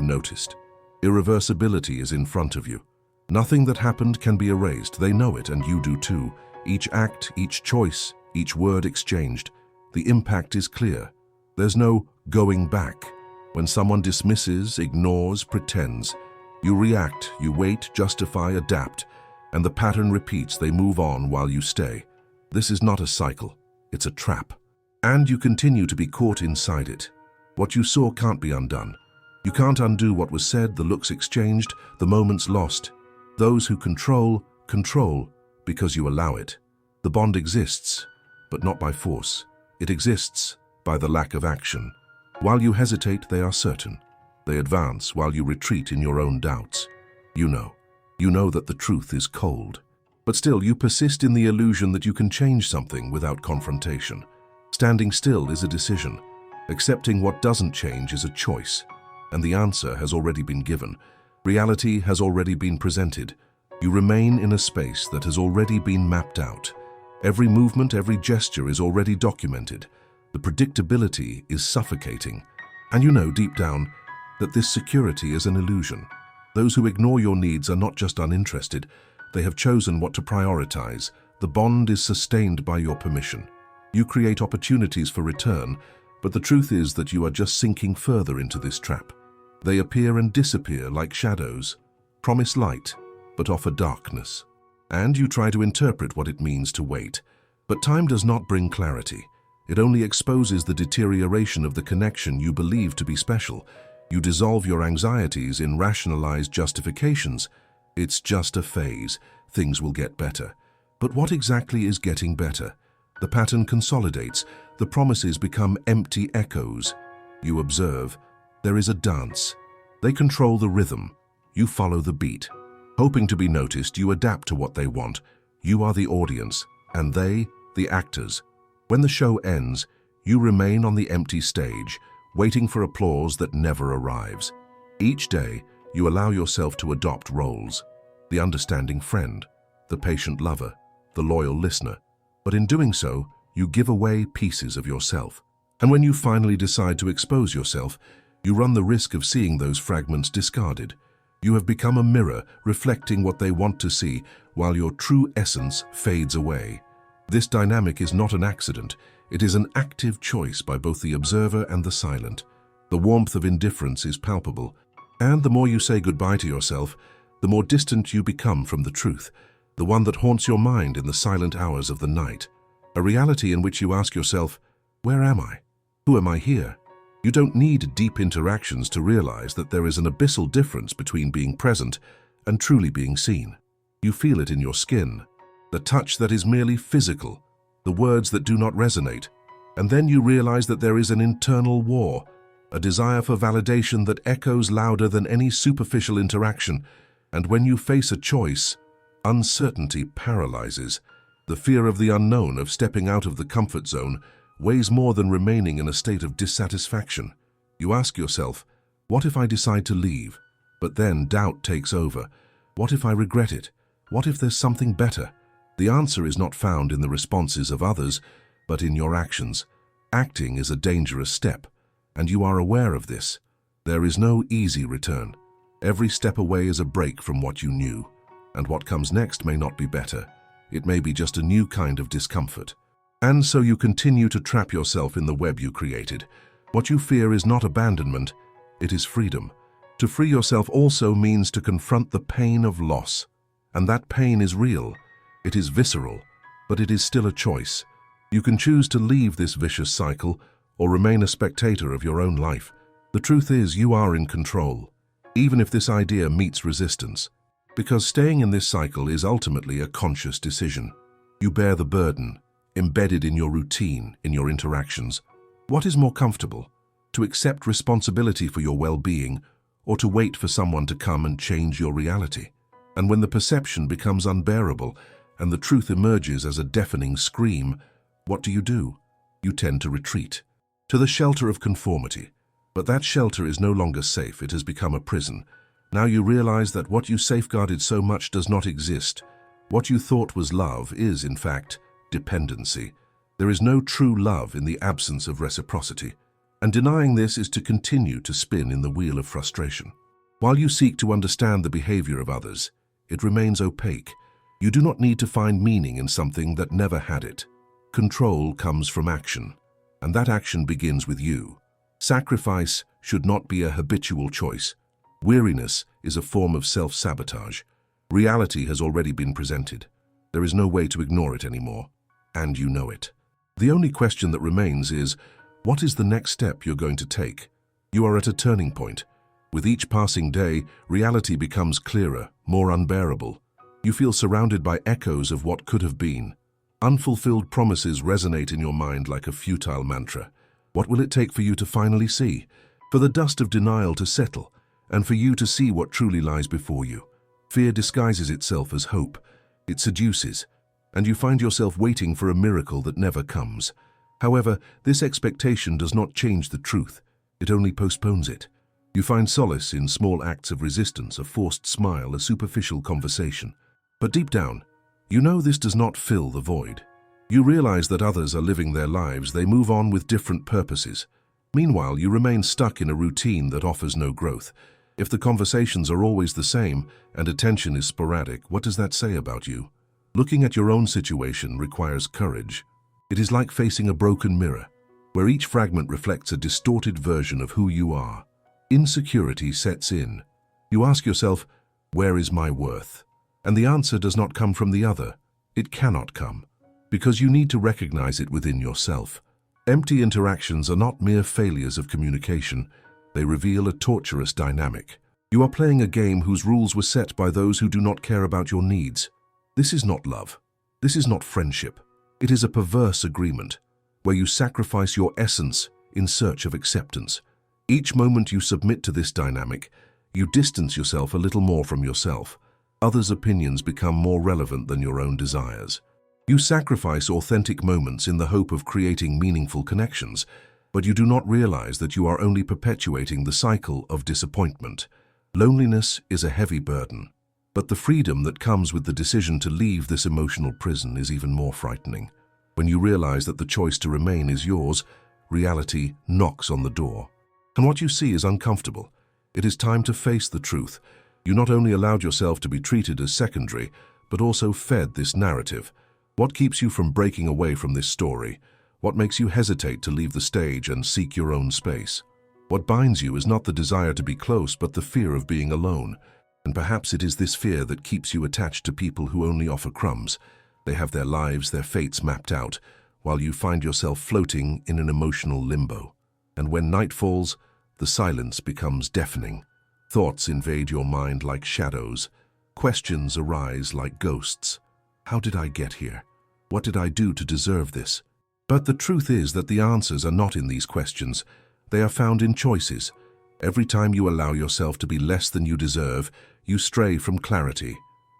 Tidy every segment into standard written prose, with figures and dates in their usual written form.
noticed. Irreversibility is in front of you. Nothing that happened can be erased. They know it, and you do too. Each act, each choice, each word exchanged. The impact is clear. There's no going back. When someone dismisses, ignores, pretends, you react, you wait, justify, adapt, and the pattern repeats. They move on while you stay. This is not a cycle. It's a trap. And you continue to be caught inside it. What you saw can't be undone. You can't undo what was said, the looks exchanged, the moments lost. Those who control, control because you allow it. The bond exists, but not by force. It exists by the lack of action. While you hesitate, they are certain. They advance while you retreat in your own doubts. You know that the truth is cold. But still, you persist in the illusion that you can change something without confrontation. Standing still is a decision. Accepting what doesn't change is a choice. And the answer has already been given. Reality has already been presented. You remain in a space that has already been mapped out. Every movement, every gesture is already documented. The predictability is suffocating. And you know deep down that this security is an illusion. Those who ignore your needs are not just uninterested. They have chosen what to prioritize. The bond is sustained by your permission. You create opportunities for return, but the truth is that you are just sinking further into this trap. They appear and disappear like shadows, promise light, but offer darkness. And you try to interpret what it means to wait. But time does not bring clarity. It only exposes the deterioration of the connection you believe to be special. You dissolve your anxieties in rationalized justifications. It's just a phase. Things will get better. But what exactly is getting better? The pattern consolidates. The promises become empty echoes. You observe. There is a dance. They control the rhythm. You follow the beat. Hoping to be noticed, you adapt to what they want. You are the audience, and they, the actors. When the show ends, you remain on the empty stage, waiting for applause that never arrives. Each day, you allow yourself to adopt roles. The understanding friend, the patient lover, the loyal listener. But in doing so, you give away pieces of yourself. And when you finally decide to expose yourself, you run the risk of seeing those fragments discarded. You have become a mirror reflecting what they want to see, while your true essence fades away. This dynamic is not an accident. It is an active choice by both the observer and the silent. The warmth of indifference is palpable. And the more you say goodbye to yourself, the more distant you become from the truth, the one that haunts your mind in the silent hours of the night. A reality in which you ask yourself, where am I? Who am I here? You don't need deep interactions to realize that there is an abyssal difference between being present and truly being seen. You feel it in your skin, the touch that is merely physical, the words that do not resonate, and then you realize that there is an internal war, a desire for validation that echoes louder than any superficial interaction. And when you face a choice, uncertainty paralyzes. The fear of the unknown, of stepping out of the comfort zone, weighs more than remaining in a state of dissatisfaction. You ask yourself, what if I decide to leave? But then doubt takes over. What if I regret it? What if there's something better? The answer is not found in the responses of others, but in your actions. Acting is a dangerous step, and you are aware of this. There is no easy return. Every step away is a break from what you knew, and what comes next may not be better. It may be just a new kind of discomfort. And so you continue to trap yourself in the web you created. What you fear is not abandonment, it is freedom. To free yourself also means to confront the pain of loss. And that pain is real. It is visceral, but it is still a choice. You can choose to leave this vicious cycle or remain a spectator of your own life. The truth is, you are in control, even if this idea meets resistance. Because staying in this cycle is ultimately a conscious decision. You bear the burden, embedded in your routine, in your interactions. What is more comfortable? To accept responsibility for your well-being, or to wait for someone to come and change your reality? And when the perception becomes unbearable and the truth emerges as a deafening scream, what do? You tend to retreat, to the shelter of conformity. But that shelter is no longer safe. It has become a prison. Now you realize that what you safeguarded so much does not exist. What you thought was love is, in fact, dependency. There is no true love in the absence of reciprocity. And denying this is to continue to spin in the wheel of frustration. While you seek to understand the behavior of others, it remains opaque. You do not need to find meaning in something that never had it. Control comes from action, and that action begins with you. Sacrifice should not be a habitual choice. Weariness is a form of self-sabotage. Reality has already been presented. There is no way to ignore it anymore, and you know it. The only question that remains is, what is the next step you're going to take? You are at a turning point. With each passing day, reality becomes clearer, more unbearable. You feel surrounded by echoes of what could have been. Unfulfilled promises resonate in your mind like a futile mantra. What will it take for you to finally see? For the dust of denial to settle, and for you to see what truly lies before you? Fear disguises itself as hope. It seduces, and you find yourself waiting for a miracle that never comes. However, this expectation does not change the truth. It only postpones it. You find solace in small acts of resistance, a forced smile, a superficial conversation. But deep down, you know this does not fill the void. You realize that others are living their lives, they move on with different purposes. Meanwhile, you remain stuck in a routine that offers no growth. If the conversations are always the same and attention is sporadic, what does that say about you? Looking at your own situation requires courage. It is like facing a broken mirror, where each fragment reflects a distorted version of who you are. Insecurity sets in. You ask yourself, where is my worth? And the answer does not come from the other. It cannot come, because you need to recognize it within yourself. Empty interactions are not mere failures of communication. They reveal a torturous dynamic. You are playing a game whose rules were set by those who do not care about your needs. This is not love. This is not friendship. It is a perverse agreement, where you sacrifice your essence in search of acceptance. Each moment you submit to this dynamic, you distance yourself a little more from yourself. Others' opinions become more relevant than your own desires. You sacrifice authentic moments in the hope of creating meaningful connections, but you do not realize that you are only perpetuating the cycle of disappointment. Loneliness is a heavy burden, but the freedom that comes with the decision to leave this emotional prison is even more frightening. When you realize that the choice to remain is yours, reality knocks on the door. And what you see is uncomfortable. It is time to face the truth. You not only allowed yourself to be treated as secondary, but also fed this narrative. What keeps you from breaking away from this story? What makes you hesitate to leave the stage and seek your own space? What binds you is not the desire to be close, but the fear of being alone. And perhaps it is this fear that keeps you attached to people who only offer crumbs. They have their lives, their fates mapped out, while you find yourself floating in an emotional limbo. And when night falls, the silence becomes deafening. Thoughts invade your mind like shadows. Questions arise like ghosts. How did I get here? What did I do to deserve this? But the truth is that the answers are not in these questions. They are found in choices. Every time you allow yourself to be less than you deserve, you stray from clarity.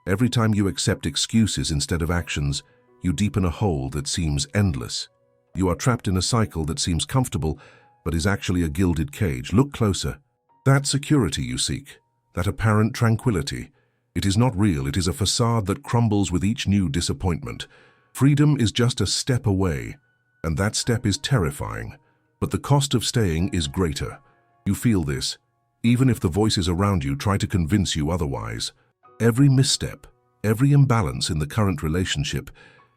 Every time you accept excuses instead of actions, you deepen a hole that seems endless. You are trapped in a cycle that seems comfortable, but is actually a gilded cage. Look closer. That security you seek, that apparent tranquility, it is not real. It is a facade that crumbles with each new disappointment. Freedom is just a step away, and that step is terrifying. But the cost of staying is greater. You feel this, even if the voices around you try to convince you otherwise. Every misstep, every imbalance in the current relationship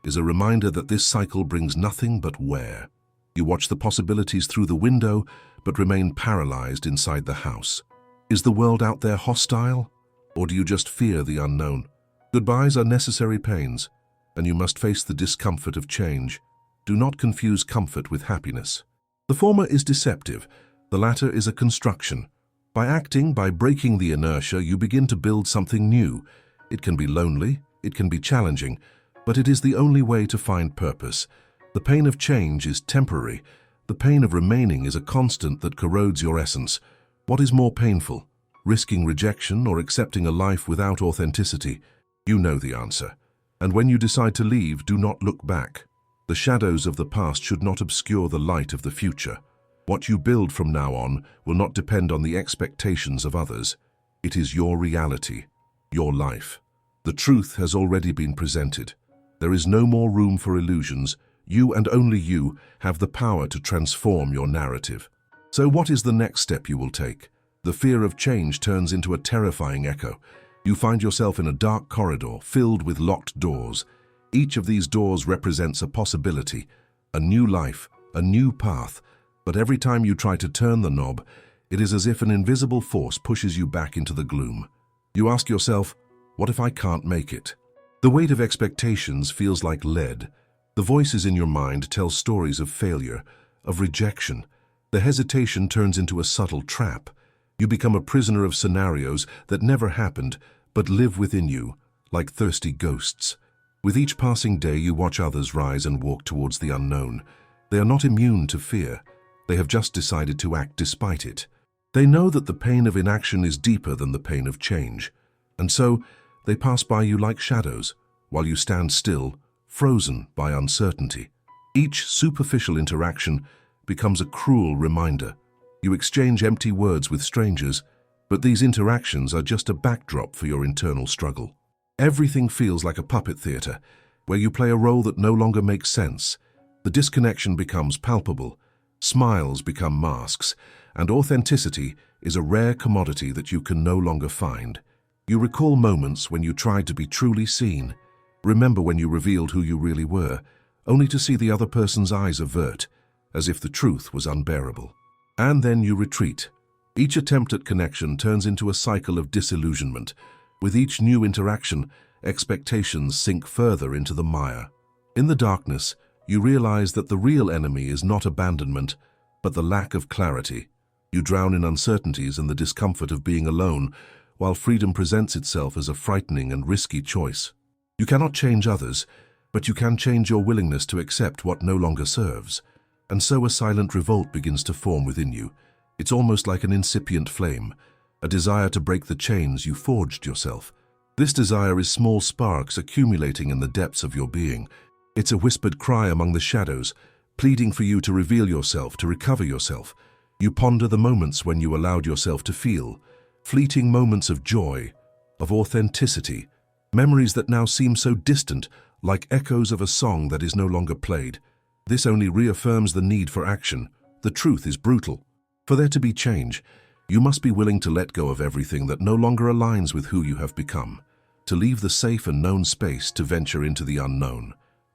is a reminder that this cycle brings nothing but wear. You watch the possibilities through the window, but remain paralyzed inside the house. Is the world out there hostile? Or do you just fear the unknown? Goodbyes are necessary pains, and you must face the discomfort of change. Do not confuse comfort with happiness. The former is deceptive, the latter is a construction. By breaking the inertia, you begin to build something new. It can be lonely, it can be challenging, but it is the only way to find purpose. The pain of change is temporary. The pain of remaining is a constant that corrodes your essence. What is more painful? Risking rejection or accepting a life without authenticity? You know the answer. And when you decide to leave, do not look back. The shadows of the past should not obscure the light of the future. What you build from now on will not depend on the expectations of others. It is your reality, your life. The truth has already been presented. There is no more room for illusions. You and only you have the power to transform your narrative. So what is the next step you will take? The fear of change turns into a terrifying echo. You find yourself in a dark corridor filled with locked doors. Each of these doors represents a possibility, a new life, a new path. But every time you try to turn the knob, it is as if an invisible force pushes you back into the gloom. You ask yourself, what if I can't make it? The weight of expectations feels like lead. The voices in your mind tell stories of failure, of rejection. The hesitation turns into a subtle trap. You become a prisoner of scenarios that never happened, but live within you, like thirsty ghosts. With each passing day, you watch others rise and walk towards the unknown. They are not immune to fear. They have just decided to act despite it. They know that the pain of inaction is deeper than the pain of change. And so, they pass by you like shadows, while you stand still, frozen by uncertainty. Each superficial interaction becomes a cruel reminder. You exchange empty words with strangers, but these interactions are just a backdrop for your internal struggle. Everything feels like a puppet theater, where you play a role that no longer makes sense. The disconnection becomes palpable, smiles become masks, and authenticity is a rare commodity that you can no longer find. You recall moments when you tried to be truly seen. Remember when you revealed who you really were, only to see the other person's eyes avert, as if the truth was unbearable. And then you retreat. Each attempt at connection turns into a cycle of disillusionment. With each new interaction, expectations sink further into the mire. In the darkness, you realize that the real enemy is not abandonment, but the lack of clarity. You drown in uncertainties and the discomfort of being alone, while freedom presents itself as a frightening and risky choice. You cannot change others, but you can change your willingness to accept what no longer serves. And so a silent revolt begins to form within you. It's almost like an incipient flame, a desire to break the chains you forged yourself. This desire is small sparks accumulating in the depths of your being. It's a whispered cry among the shadows, pleading for you to reveal yourself, to recover yourself. You ponder the moments when you allowed yourself to feel, fleeting moments of joy, of authenticity, memories that now seem so distant, like echoes of a song that is no longer played. This only reaffirms the need for action. The truth is brutal. For there to be change, you must be willing to let go of everything that no longer aligns with who you have become, to leave the safe and known space to venture into the unknown.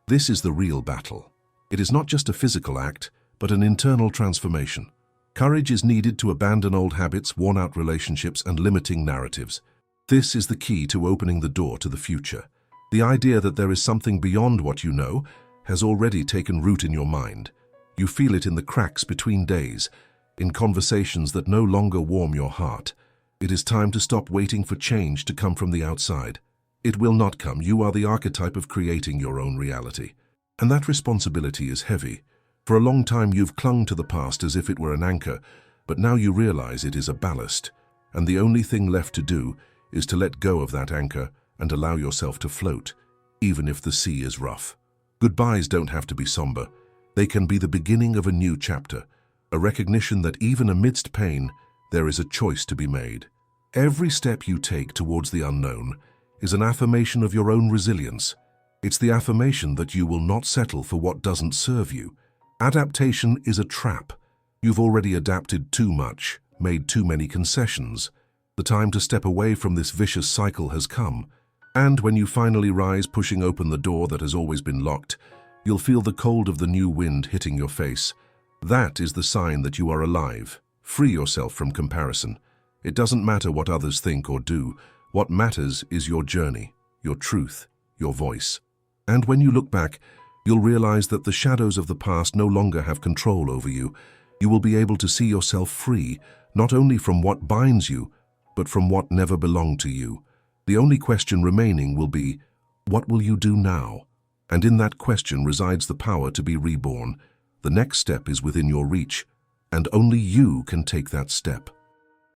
This is the real battle. It is not just a physical act, but an internal transformation. Courage is needed to abandon old habits, worn-out relationships, and limiting narratives. This is the key to opening the door to the future. The idea that there is something beyond what you know has already taken root in your mind. You feel it in the cracks between days, in conversations that no longer warm your heart. It is time to stop waiting for change to come from the outside. It will not come. You are the archetype of creating your own reality. And that responsibility is heavy. For a long time you've clung to the past as if it were an anchor, but now you realize it is a ballast. And the only thing left to do is to let go of that anchor and allow yourself to float, even if the sea is rough. Goodbyes don't have to be somber. They can be the beginning of a new chapter, a recognition that even amidst pain, there is a choice to be made. Every step you take towards the unknown is an affirmation of your own resilience. It's the affirmation that you will not settle for what doesn't serve you. Adaptation is a trap. You've already adapted too much, made too many concessions. The time to step away from this vicious cycle has come. And when you finally rise, pushing open the door that has always been locked, you'll feel the cold of the new wind hitting your face. That is the sign that you are alive. Free yourself from comparison. It doesn't matter what others think or do. What matters is your journey, your truth, your voice. And when you look back, you'll realize that the shadows of the past no longer have control over you. You will be able to see yourself free, not only from what binds you, but from what never belonged to you. The only question remaining will be, what will you do now? And in that question resides the power to be reborn. The next step is within your reach, and only you can take that step.